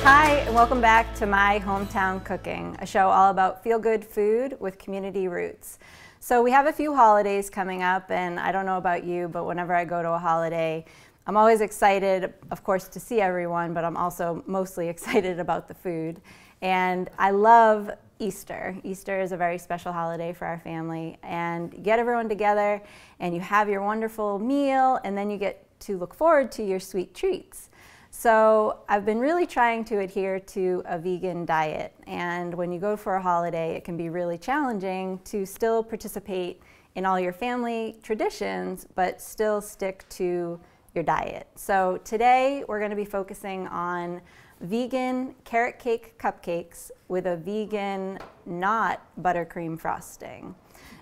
Hi, and welcome back to My Hometown Cooking, a show all about feel-good food with community roots. So we have a few holidays coming up, and I don't know about you, but whenever I go to a holiday, I'm always excited, of course, to see everyone, but I'm also mostly excited about the food. And I love Easter. Easter is a very special holiday for our family, and you get everyone together, and you have your wonderful meal, and then you get to look forward to your sweet treats. So I've been really trying to adhere to a vegan diet, and when you go for a holiday, it can be really challenging to still participate in all your family traditions, but still stick to your diet. So today we're going to be focusing on vegan carrot cake cupcakes with a vegan not buttercream frosting.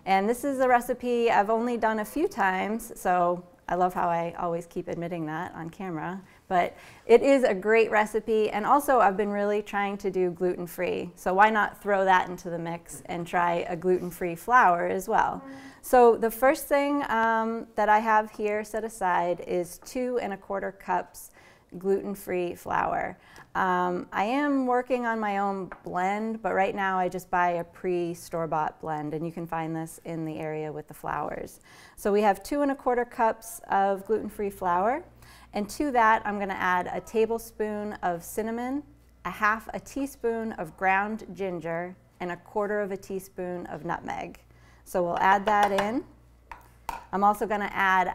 And this is a recipe I've only done a few times, so I love how I always keep admitting that on camera, but it is a great recipe, and also I've been really trying to do gluten-free, so why not throw that into the mix and try a gluten-free flour as well. So the first thing that I have here set aside is 2 1/4 cups gluten-free flour. I am working on my own blend, but right now I just buy a pre-store-bought blend, and you can find this in the area with the flours. So we have 2 1/4 cups of gluten-free flour, and to that I'm going to add a tablespoon of cinnamon, a 1/2 teaspoon of ground ginger, and 1/4 teaspoon of nutmeg. So we'll add that in. I'm also going to add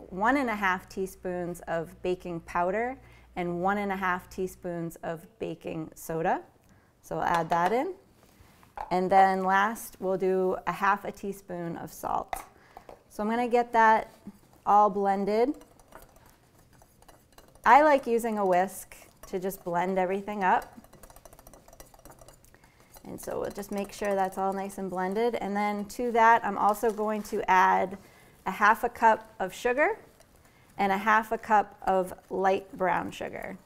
1 1/2 teaspoons of baking powder and 1 1/2 teaspoons of baking soda. So we'll add that in. And then last, we'll do 1/2 teaspoon of salt. So I'm going to get that all blended. I like using a whisk to just blend everything up. And so we'll just make sure that's all nice and blended. And then to that, I'm also going to add 1/2 cup of sugar and 1/2 cup of light brown sugar.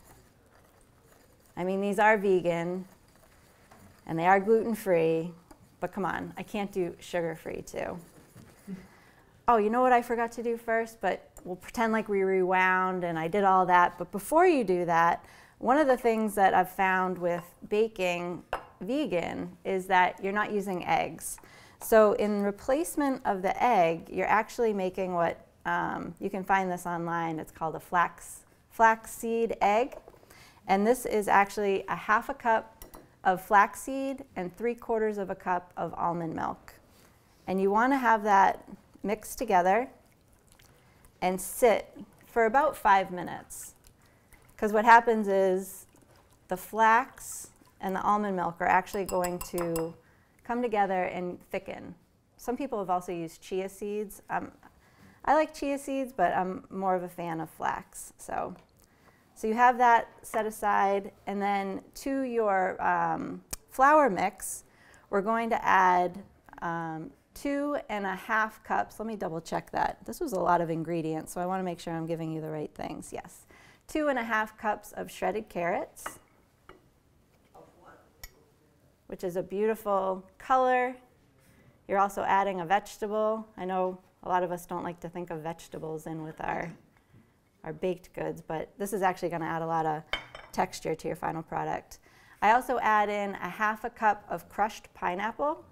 I mean, these are vegan and they are gluten-free, but come on, I can't do sugar-free too. Oh, you know what I forgot to do first? But we'll pretend like we rewound and I did all that. But before you do that, one of the things that I've found with baking vegan is that you're not using eggs. So in replacement of the egg, you're actually making what, you can find this online, it's called a flaxseed egg. And this is actually 1/2 cup of flaxseed and 3/4 cup of almond milk. And you want to have that mixed together and sit for about 5 minutes. Because what happens is the flax and the almond milk are actually going to come together and thicken. Some people have also used chia seeds. I like chia seeds, but I'm more of a fan of flax. So you have that set aside, and then to your flour mix, we're going to add 2 1/2 cups. Let me double check that. This was a lot of ingredients, so I want to make sure I'm giving you the right things. Yes. 2 1/2 cups of shredded carrots, which is a beautiful color. You're also adding a vegetable. I know a lot of us don't like to think of vegetables in with our baked goods, but this is actually going to add a lot of texture to your final product. I also add in 1/2 cup of crushed pineapple.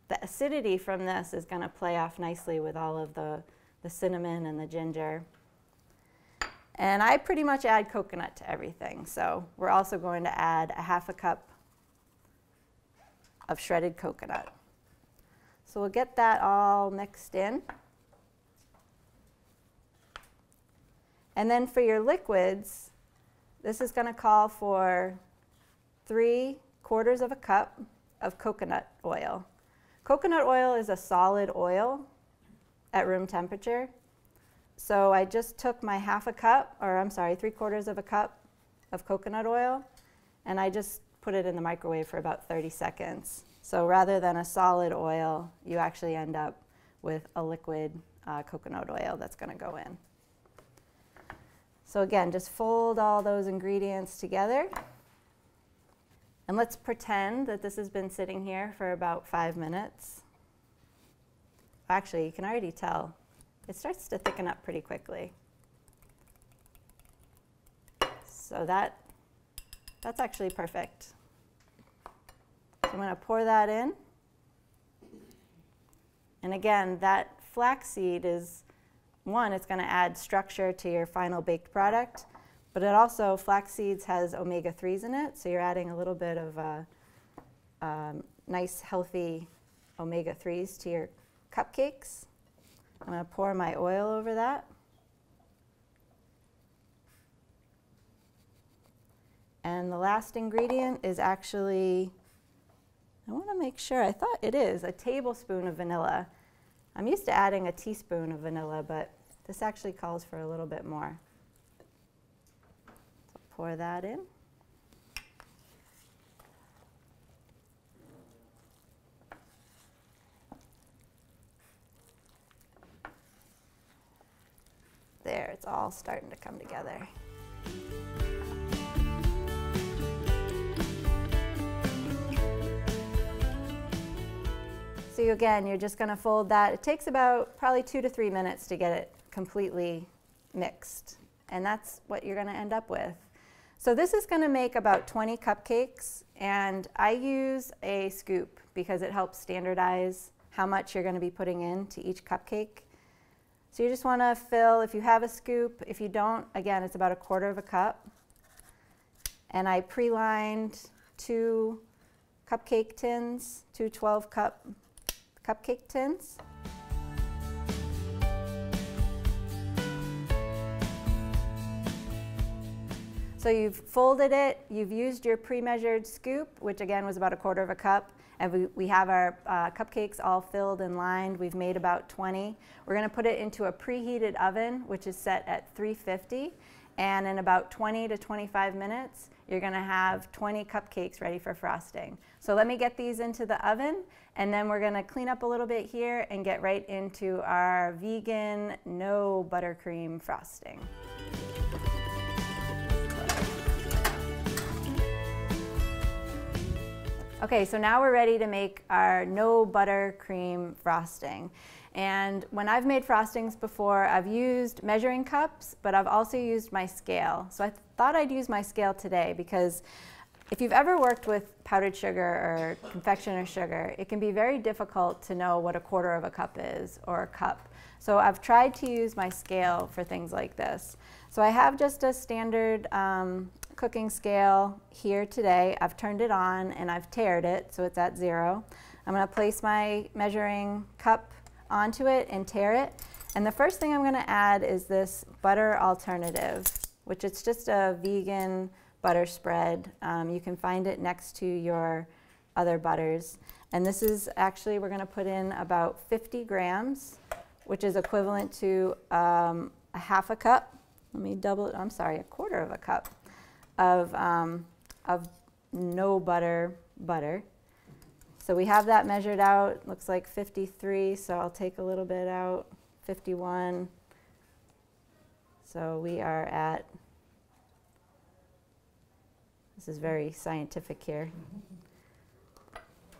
The acidity from this is going to play off nicely with all of the cinnamon and the ginger. And I pretty much add coconut to everything, so we're also going to add 1/2 cup of shredded coconut. So we'll get that all mixed in. And then for your liquids, this is going to call for 3/4 cup of coconut oil. Coconut oil is a solid oil at room temperature. So I just took my 1/2 cup, or I'm sorry, 3/4 cup of coconut oil, and I just put it in the microwave for about 30 seconds. So rather than a solid oil, you actually end up with a liquid coconut oil that's going to go in. So again, just fold all those ingredients together. And let's pretend that this has been sitting here for about 5 minutes. Actually, you can already tell it starts to thicken up pretty quickly. So that That's actually perfect. So I'm going to pour that in. And again, that flaxseed is, one, it's going to add structure to your final baked product, but it also, flax seeds has omega-3s in it, so you're adding a little bit of nice, healthy omega-3s to your cupcakes. I'm going to pour my oil over that. And the last ingredient is actually, I want to make sure, I thought it is, a tablespoon of vanilla. I'm used to adding a teaspoon of vanilla, but this actually calls for a little bit more. So pour that in. There, it's all starting to come together. So again, you're just going to fold that. It takes about probably 2 to 3 minutes to get it completely mixed. And that's what you're going to end up with. So this is going to make about 20 cupcakes. And I use a scoop because it helps standardize how much you're going to be putting into each cupcake. So you just want to fill, if you have a scoop, if you don't, again, it's about 1/4 cup. And I pre-lined 2 cupcake tins, 2 12-cup cupcake tins. So you've folded it, you've used your pre-measured scoop, which again was about 1/4 cup, and we have our cupcakes all filled and lined. We've made about 20. We're going to put it into a preheated oven, which is set at 350, and in about 20 to 25 minutes, you're going to have 20 cupcakes ready for frosting. So let me get these into the oven, and then we're going to clean up a little bit here and get right into our vegan, no buttercream frosting. Okay, so now we're ready to make our no buttercream frosting. And when I've made frostings before, I've used measuring cups, but I've also used my scale. So I thought I'd use my scale today because if you've ever worked with powdered sugar or confectioner sugar, it can be very difficult to know what 1/4 cup is or a cup. So I've tried to use my scale for things like this. So I have just a standard cooking scale here today. I've turned it on and I've tared it so it's at 0. I'm going to place my measuring cup onto it and tare it. And the first thing I'm going to add is this butter alternative, which is just a vegan butter spread. You can find it next to your other butters. And this is actually, we're going to put in about 50 grams, which is equivalent to a 1/2 cup. Let me double it, I'm sorry, 1/4 cup of no butter. So we have that measured out, looks like 53, so I'll take a little bit out, 51. So we are at, this is very scientific here.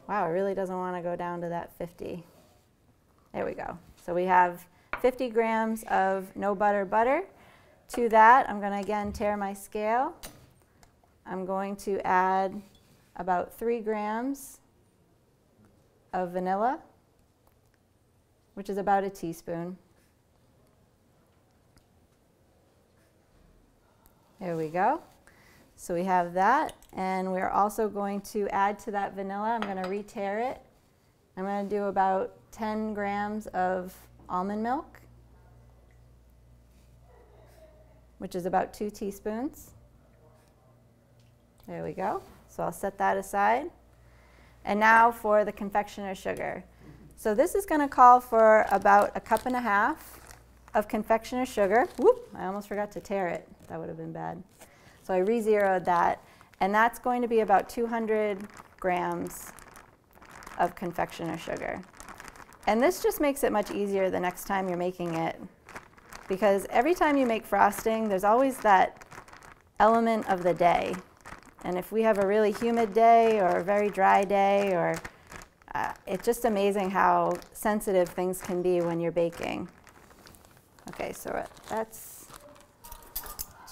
Wow, it really doesn't want to go down to that 50. There we go. So we have 50 grams of no butter. To that, I'm going to again tare my scale. I'm going to add about 3 grams of vanilla, which is about a teaspoon. There we go. So we have that, and we're also going to add to that vanilla, I'm going to re-tare it. I'm going to do about 10 grams of almond milk, which is about 2 teaspoons. There we go. So I'll set that aside. And now for the confectioner sugar. So this is going to call for about 1.5 cups of confectioner sugar. Whoop, I almost forgot to tare it. That would have been bad. So I re-zeroed that. And that's going to be about 200 grams of confectioner sugar. And this just makes it much easier the next time you're making it, because every time you make frosting, there's always that element of the day. And if we have a really humid day or a very dry day, or it's just amazing how sensitive things can be when you're baking. Okay, so that's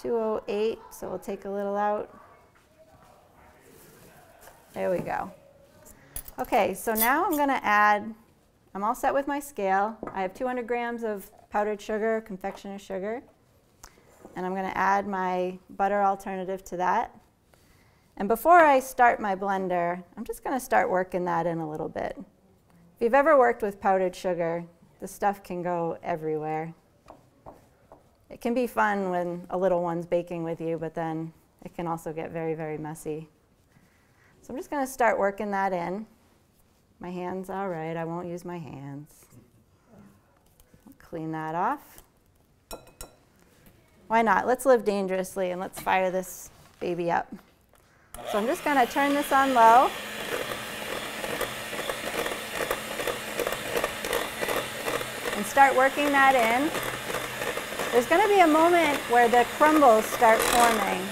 208, so we'll take a little out. There we go. Okay, so now I'm gonna add, I'm all set with my scale. I have 200 grams of powdered sugar, confectioner's sugar. And I'm gonna add my butter alternative to that. And before I start my blender, I'm just gonna start working that in a little bit. If you've ever worked with powdered sugar, the stuff can go everywhere. It can be fun when a little one's baking with you, but then it can also get very, very messy. So I'm just gonna start working that in. My hand's all right, I won't use my hands. I'll clean that off. Why not? Let's live dangerously and let's fire this baby up. So I'm just gonna turn this on low. And start working that in. There's gonna be a moment where the crumbles start forming.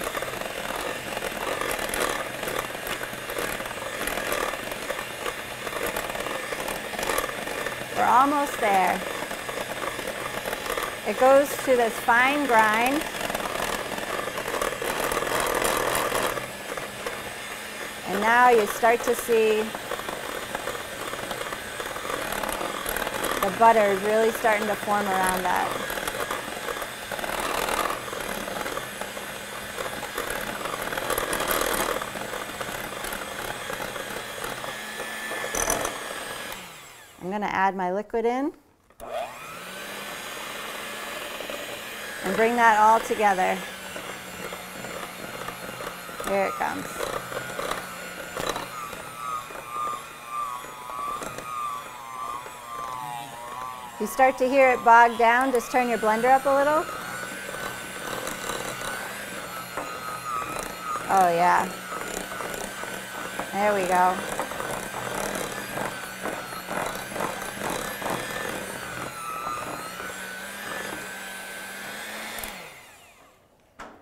We're almost there. It goes to this fine grind. And now you start to see the butter is really starting to form around that. I'm going to add my liquid in and bring that all together. Here it comes. If you start to hear it bog down, just turn your blender up a little. Oh yeah. There we go.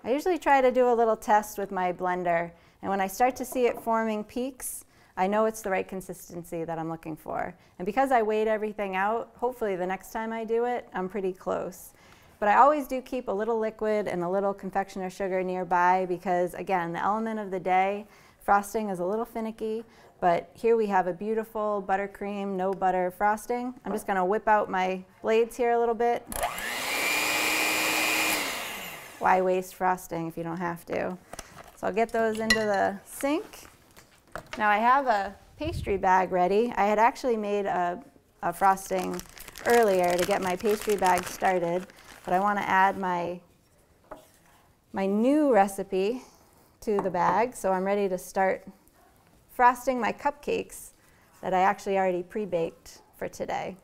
I usually try to do a little test with my blender, and when I start to see it forming peaks, I know it's the right consistency that I'm looking for. And because I weighed everything out, hopefully the next time I do it, I'm pretty close. But I always do keep a little liquid and a little confectioner sugar nearby because, again, the element of the day, frosting is a little finicky, but here we have a beautiful buttercream, no butter frosting. I'm just gonna whip out my blades here a little bit. Why waste frosting if you don't have to? So I'll get those into the sink. Now I have a pastry bag ready. I had actually made a frosting earlier to get my pastry bag started, but I want to add my new recipe to the bag, so I'm ready to start frosting my cupcakes that I actually already pre-baked for today.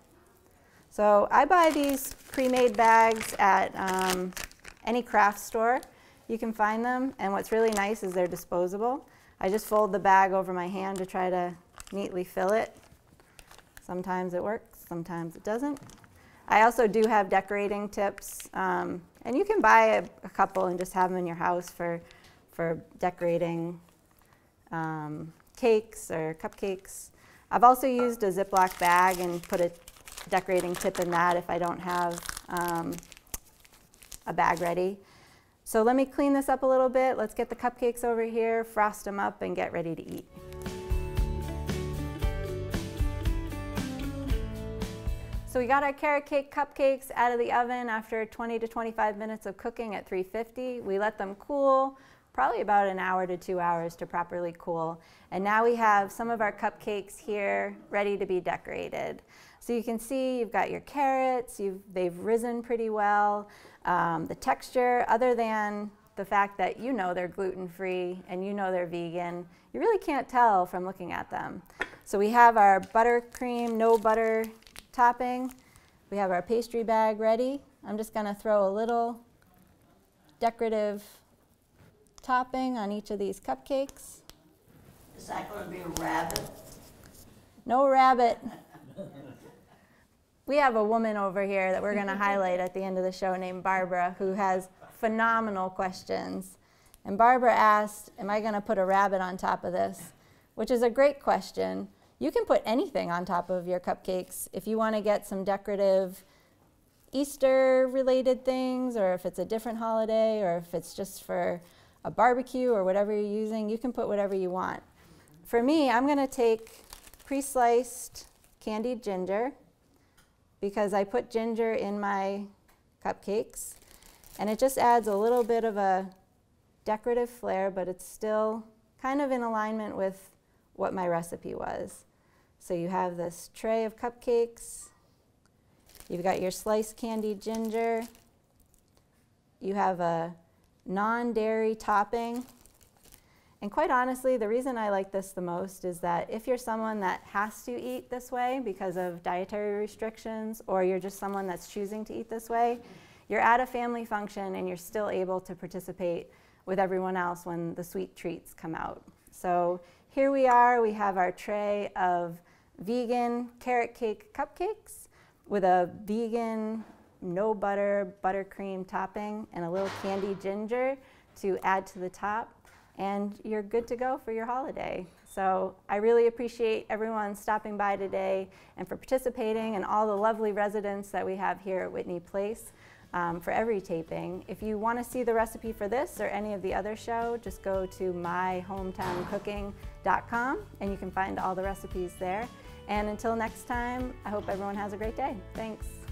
So I buy these pre-made bags at any craft store. You can find them, and what's really nice is they're disposable. I just fold the bag over my hand to try to neatly fill it. Sometimes it works, sometimes it doesn't. I also do have decorating tips, and you can buy a couple and just have them in your house for decorating cakes or cupcakes. I've also used a Ziploc bag and put a decorating tip in that if I don't have a bag ready. So let me clean this up a little bit. Let's get the cupcakes over here, frost them up, and get ready to eat. So we got our carrot cake cupcakes out of the oven after 20 to 25 minutes of cooking at 350. We let them cool, probably about an hour to 2 hours to properly cool. And now we have some of our cupcakes here ready to be decorated. So you can see you've got your carrots, they've risen pretty well. The texture, other than the fact that you know they're gluten-free and you know they're vegan, you really can't tell from looking at them. So we have our buttercream, no butter topping. We have our pastry bag ready. I'm just going to throw a little decorative topping on each of these cupcakes. Is that going to be a rabbit? No rabbit. We have a woman over here that we're going to highlight at the end of the show named Barbara, who has phenomenal questions. And Barbara asked, am I going to put a rabbit on top of this? Which is a great question. You can put anything on top of your cupcakes if you want to get some decorative Easter-related things, or if it's a different holiday, or if it's just for a barbecue or whatever you're using, you can put whatever you want. For me, I'm going to take pre-sliced candied ginger because I put ginger in my cupcakes, and it just adds a little bit of a decorative flair, but it's still kind of in alignment with what my recipe was. So you have this tray of cupcakes, you've got your sliced candied ginger, you have a non-dairy topping. And quite honestly, the reason I like this the most is that if you're someone that has to eat this way because of dietary restrictions, or you're just someone that's choosing to eat this way, you're at a family function and you're still able to participate with everyone else when the sweet treats come out. So here we are, we have our tray of vegan carrot cake cupcakes with a vegan no butter buttercream topping and a little candied ginger to add to the top, and you're good to go for your holiday. So I really appreciate everyone stopping by today and for participating, and all the lovely residents that we have here at Whitney Place for every taping. If you want to see the recipe for this or any of the other show, just go to myhometowncooking.com and you can find all the recipes there. And until next time, I hope everyone has a great day. Thanks.